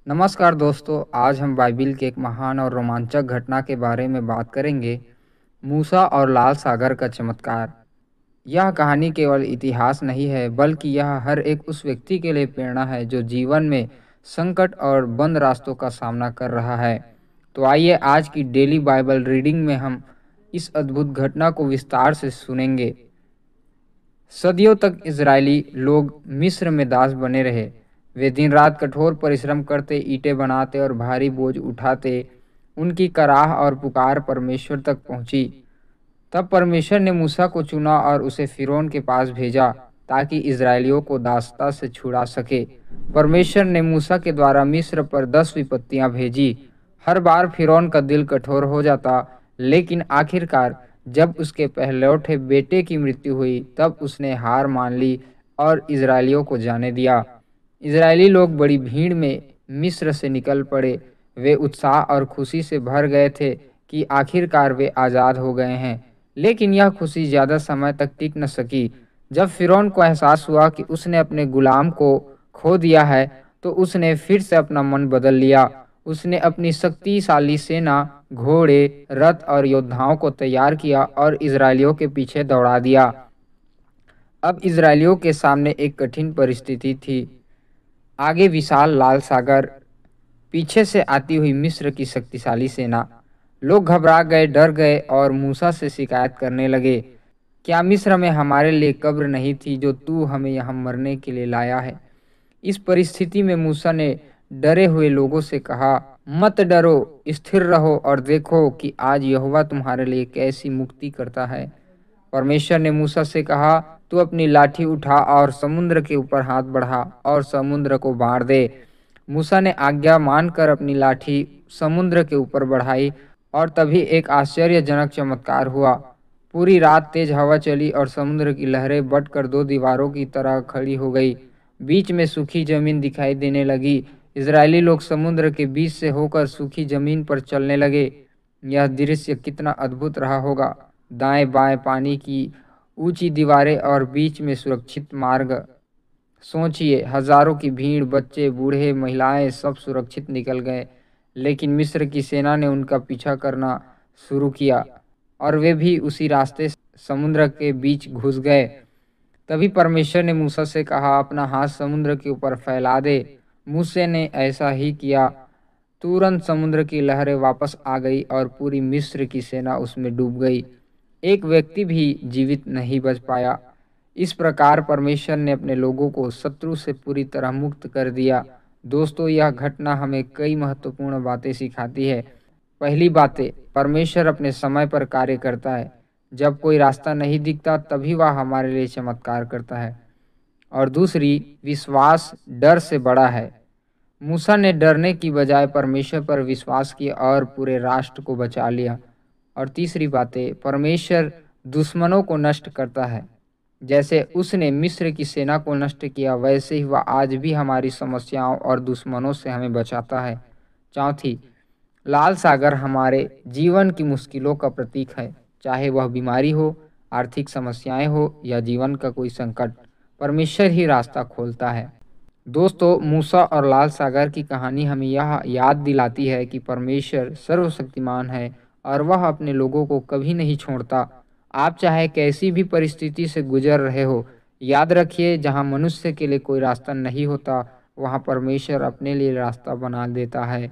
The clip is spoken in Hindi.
नमस्कार दोस्तों, आज हम बाइबिल के एक महान और रोमांचक घटना के बारे में बात करेंगे। मूसा और लाल सागर का चमत्कार। यह कहानी केवल इतिहास नहीं है, बल्कि यह हर एक उस व्यक्ति के लिए प्रेरणा है जो जीवन में संकट और बंद रास्तों का सामना कर रहा है। तो आइए आज की डेली बाइबल रीडिंग में हम इस अद्भुत घटना को विस्तार से सुनेंगे। सदियों तक इजरायली लोग मिस्र में दास बने रहे। वे दिन रात कठोर परिश्रम करते, ईंटें बनाते और भारी बोझ उठाते। उनकी कराह और पुकार परमेश्वर तक पहुंची। तब परमेश्वर ने मूसा को चुना और उसे फिरौन के पास भेजा ताकि इजरायलियों को दासता से छुड़ा सके। परमेश्वर ने मूसा के द्वारा मिस्र पर 10 विपत्तियां भेजी। हर बार फिरौन का दिल कठोर हो जाता, लेकिन आखिरकार जब उसके पहलौठे बेटे की मृत्यु हुई तब उसने हार मान ली और इजरायलियों को जाने दिया। इजरायली लोग बड़ी भीड़ में मिस्र से निकल पड़े। वे उत्साह और खुशी से भर गए थे कि आखिरकार वे आज़ाद हो गए हैं। लेकिन यह खुशी ज़्यादा समय तक टिक न सकी। जब फिरौन को एहसास हुआ कि उसने अपने गुलाम को खो दिया है, तो उसने फिर से अपना मन बदल लिया। उसने अपनी शक्तिशाली सेना, घोड़े, रथ और योद्धाओं को तैयार किया और इजरायलियों के पीछे दौड़ा दिया। अब इजरायलियों के सामने एक कठिन परिस्थिति थी। आगे विशाल लाल सागर, पीछे से आती हुई मिस्र की शक्तिशाली सेना। लोग घबरा गए, डर गए और मूसा से शिकायत करने लगे, क्या मिस्र में हमारे लिए कब्र नहीं थी जो तू हमें यहाँ मरने के लिए लाया है? इस परिस्थिति में मूसा ने डरे हुए लोगों से कहा, मत डरो, स्थिर रहो और देखो कि आज यहोवा तुम्हारे लिए कैसी मुक्ति करता है। परमेश्वर ने मूसा से कहा, तू अपनी लाठी उठा और समुद्र के ऊपर हाथ बढ़ा और समुद्र को बांट दे। मूसा ने आज्ञा मानकर अपनी लाठी समुद्र के ऊपर बढ़ाई और तभी एक आश्चर्यजनक चमत्कार हुआ। पूरी रात तेज हवा चली और समुद्र की लहरें बढ़कर 2 दीवारों की तरह खड़ी हो गई। बीच में सूखी जमीन दिखाई देने लगी। इजरायली लोग समुद्र के बीच से होकर सूखी जमीन पर चलने लगे। यह दृश्य कितना अद्भुत रहा होगा। दाएं बाएं पानी की ऊंची दीवारें और बीच में सुरक्षित मार्ग। सोचिए, हजारों की भीड़, बच्चे, बूढ़े, महिलाएं सब सुरक्षित निकल गए। लेकिन मिस्र की सेना ने उनका पीछा करना शुरू किया और वे भी उसी रास्ते समुद्र के बीच घुस गए। तभी परमेश्वर ने मूसा से कहा, अपना हाथ समुद्र के ऊपर फैला दे। मूसा ने ऐसा ही किया। तुरंत समुद्र की लहरें वापस आ गई और पूरी मिस्र की सेना उसमें डूब गई। एक व्यक्ति भी जीवित नहीं बच पाया। इस प्रकार परमेश्वर ने अपने लोगों को शत्रु से पूरी तरह मुक्त कर दिया। दोस्तों, यह घटना हमें कई महत्वपूर्ण बातें सिखाती है। पहली बातें, परमेश्वर अपने समय पर कार्य करता है। जब कोई रास्ता नहीं दिखता तभी वह हमारे लिए चमत्कार करता है। और दूसरी, विश्वास डर से बड़ा है। मूसा ने डरने की बजाय परमेश्वर पर विश्वास किया और पूरे राष्ट्र को बचा लिया। और तीसरी बातें, परमेश्वर दुश्मनों को नष्ट करता है। जैसे उसने मिस्र की सेना को नष्ट किया, वैसे ही वह आज भी हमारी समस्याओं और दुश्मनों से हमें बचाता है। चौथी, लाल सागर हमारे जीवन की मुश्किलों का प्रतीक है। चाहे वह बीमारी हो, आर्थिक समस्याएं हो या जीवन का कोई संकट, परमेश्वर ही रास्ता खोलता है। दोस्तों, मूसा और लाल सागर की कहानी हमें यह याद दिलाती है कि परमेश्वर सर्वशक्तिमान है और वह अपने लोगों को कभी नहीं छोड़ता। आप चाहे कैसी भी परिस्थिति से गुजर रहे हो, याद रखिए, जहाँ मनुष्य के लिए कोई रास्ता नहीं होता, वहाँ परमेश्वर अपने लिए रास्ता बना देता है।